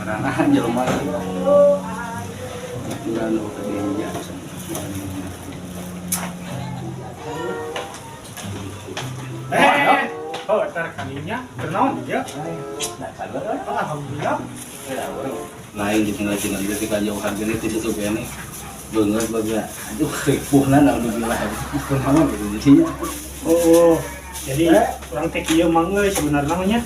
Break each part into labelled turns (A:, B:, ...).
A: karena jelema bulan lu ke dia
B: oh ntar kalinya kenaon dia alhamdulillah
A: lain ditinggal-tinggal dia kita jauhan gini tidak gini banget baga aduh ripuhna alhamdulillah kunaon gitu jadinya
B: oh jadi orang teh kieu mah euy sebenarnya namanya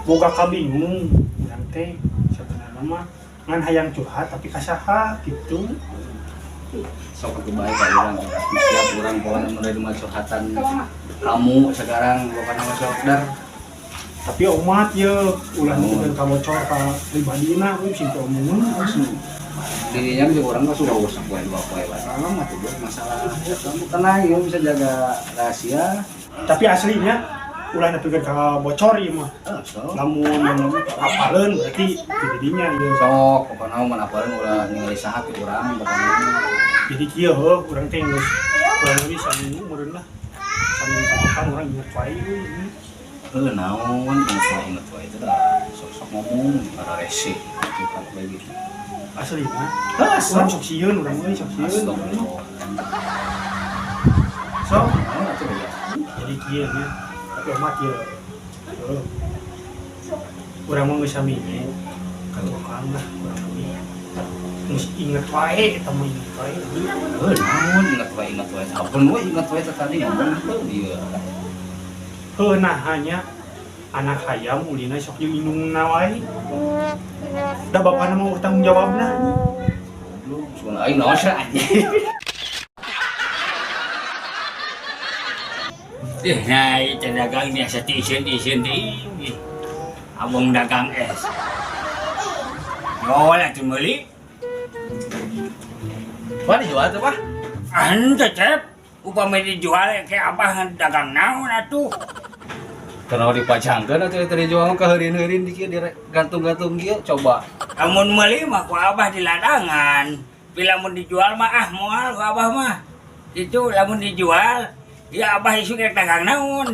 B: boga kabingung urang teh sebenarnya mah ngan hayang curhat tapi kasaha gitu
A: sok kebaik ka urang siap urang poho menerima curhatan kamu sekarang bukan nama sokder
B: tapi umat ya ulah dengan kabocor ka pribadina we sing omongin
A: dirinya juga orang mah sudah usah poe dua poe lama tuh buat masalah kamu tenang ya bisa jaga rahasia
B: tapi aslinya ulah nepikeun ka bocor ieu mah lamun apaleun berarti dirinya ieu
A: sok pokoknya mana apaleun ulah ningali saha ti urang pokoknya
B: jadi kieu heuh urang teh geus kurang lebih saminggu meureun lah sambil kapan orang ingat wae ini
A: naon inget wae itu dah sok-sok ngomong para rese kita lagi
B: aslinya urang sok sieun urang euy sok sieun sok jadi kieu nya tapi amat ya urang mah geus saminya ka tukang lah urang geus inget wae eta mah inget wae
A: naon inget wae apun we inget wae tadi ngomong tuh dia
B: nah hanya anak hayam ulina sok jeung indungna wae da bapana mau tanggung jawabna
A: lu sugan aing naon sih anjing
C: nyai dagang biasa tisen tinggi abang dagang es ngolah tuh beli
A: wah dijual tuh pak
C: anta cep upama dijual kayak abah dagang naon atuh
A: karena dipajangkan atau tadi jual ke heureun-heureun di kieu gantung-gantung kieu coba
C: amun meuli mah ku abah di ladangan bila mun dijual mah moal ku abah mah itu lamun dijual ya abah isu kayak dagang naon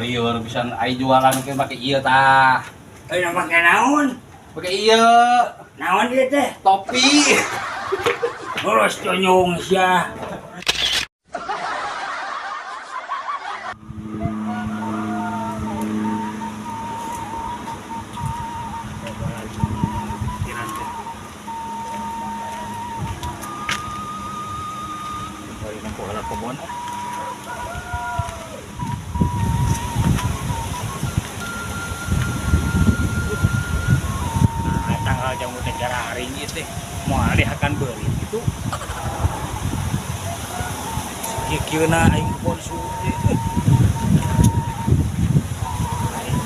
A: lieur pisan ai jualan ke make ieu tah
C: euy make naon
A: make ieu
C: naon dia teh
A: topi
C: ngurus conyong sia tanggal jam negara hari ini teh mau akan beli itu kira-kira aing konsu aing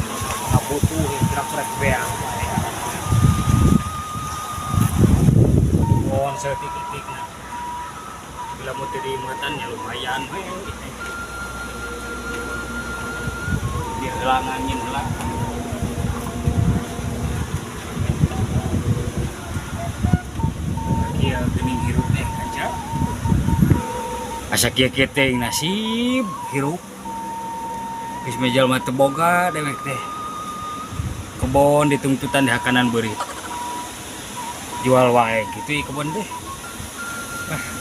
C: ngabutuh gerak-gerak beang mohon setik-tik bila mau terima ya lumayan dia helang angin helang dia gening hirup teh aja asa kieu teh nasib hirup geus mejal mah teu boga dewek teh kebon ditungtutan di hakanan beurit jual wae kitu kebon teh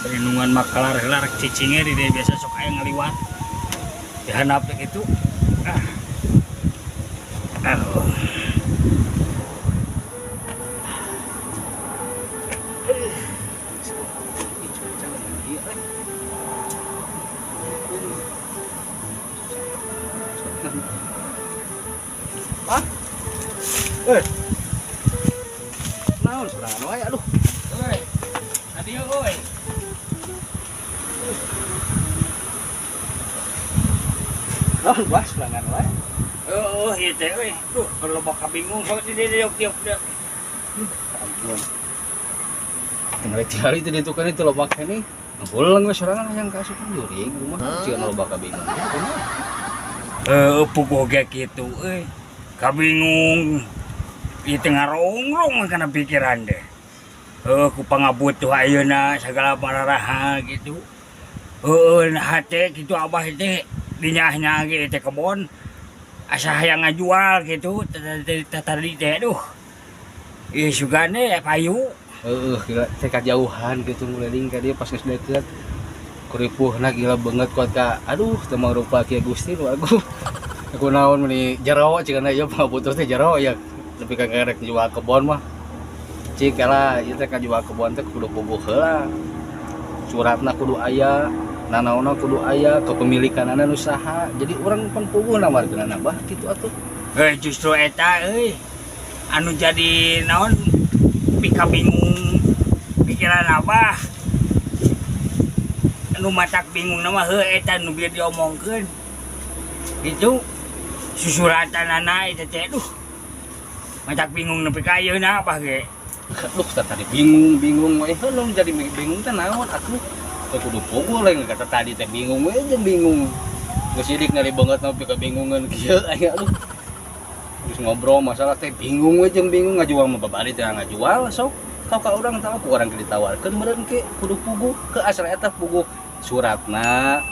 C: perlindungan makalar heula rek cicinge di dieu biasa sok aya ngaliwat dihandap teh kitu aduh
A: naon serangan wae aduh
C: euy adieu euy
A: naon bas serangan wae
C: ieu teh euy duh kalau bakal bingung sok di diok
A: ampun tinggal cari itu ditukar itu lobak ini pulang we sorangan yang kasuk jurig rumah cieun lobak kabingung
C: pugoge kitu euy kabingung di tengah rongrong kana pikiran deh ku pangabutuh ayeuna segala mararaha gitu hate gitu abah teh dinyah-nyah ge teh kebon asa hayang ngajual gitu tadi teh aduh Iya juga nih payu.
A: Gila teh kajauhan gitu nguleling ka dia pas geus deket. Kuripuhna gila banget kuat ka. Aduh, teu mangrupa kieu Gusti nu aku naon meuni jero cenah ieu mah butuh teh jero ya. Tapi ka ngerek jual kebon mah. Cik kala ieu teh ka jual kebon teh kudu puguh heula. Suratna kudu aya, nanaonna kudu aya, kepemilikanana nu saha. Jadi urang pan puguh na wargana bah kitu atuh.
C: Justru eta anu jadi naon pika bingung pikiran abah anu matak bingung nama eta nu biar diomongkeun gitu susuratan anak eta teh duh matak bingung nepi ka ayeuna abah ge.
A: Aduh tadi bingung we heuh jadi bingung teh naon atuh teh kudu puguh lain kata tadi teh bingung we jeung bingung geus sidik ngali banget nepi ka bingungan kieu aya aduh terus ngobrol masalah teh bingung we jeung bingung ngajual mah babari teh ngajual sok ka urang tahu ku urang ditawarkeun meureun ke kudu puguh ke asal eta puguh suratna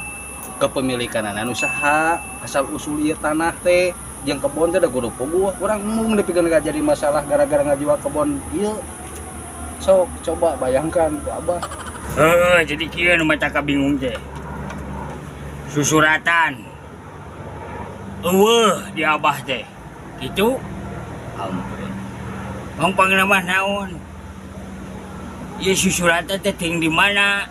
A: kepemilikanana nu saha asal usul ieu tanah teh jeung kebon teh da kudu puguh urang mung nepikeun jadi masalah gara-gara ngajual kebon ieu sok coba bayangkan ku abah
C: Jadi kieu nu matak bingung teh susuratan eueuh di abah teh gitu
A: ampun
C: Pang nama naon? Ya susuratan teh ting di mana?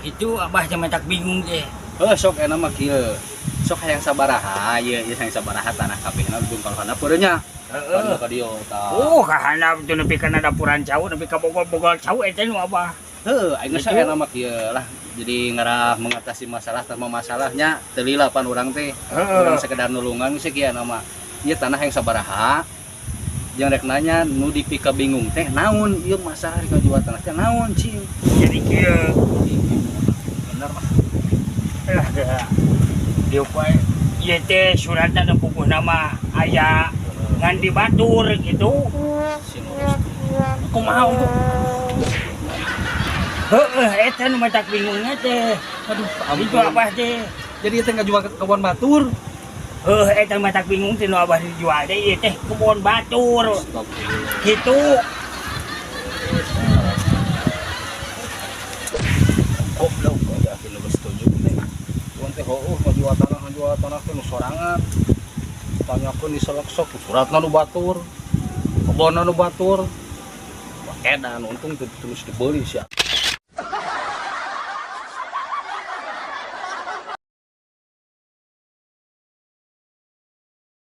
C: Itu abah teh matak bingung teh.
A: sok enak mah kieu sok hayang sabaraha ieu hayang sabaraha tanah kabehna dungkal kana peureunya kan ka dieu tah
C: Kahana teu nepi kana dapuran cau nepi ka bogol-bogol cau eta nu abah.
A: Aing geus enak mah kieu lah jadi ngarah mengatasi masalah tanpa masalahnya teu lila pan urang teh urang sekedar nulungan geus kieu nama ieu tanah yang sabaraha jeung rek nanya nu dipika bingung teh naon ieu masalah di jual tanah teh naon cing
C: Jadi kieu
A: bener mah
C: lah dieu poe ieu teh suratan nu puguh nama aya ngan dibatur gitu.
A: kumaha untuk
C: Eta nu matak bingungnya teh.
A: aduh
C: Itu abah teh.
A: jadi teh ngajual kebon batur
C: Eta matak bingung teh nu abah dijual teh ieu teh kebon batur. Gitu.
A: goblok aja anu geus setuju teh tuan teh ngajual tanah teh nu sorangan tanyakeun di selek-sok suratna nu batur kebonna nu batur edan untung teu terus dibeli sia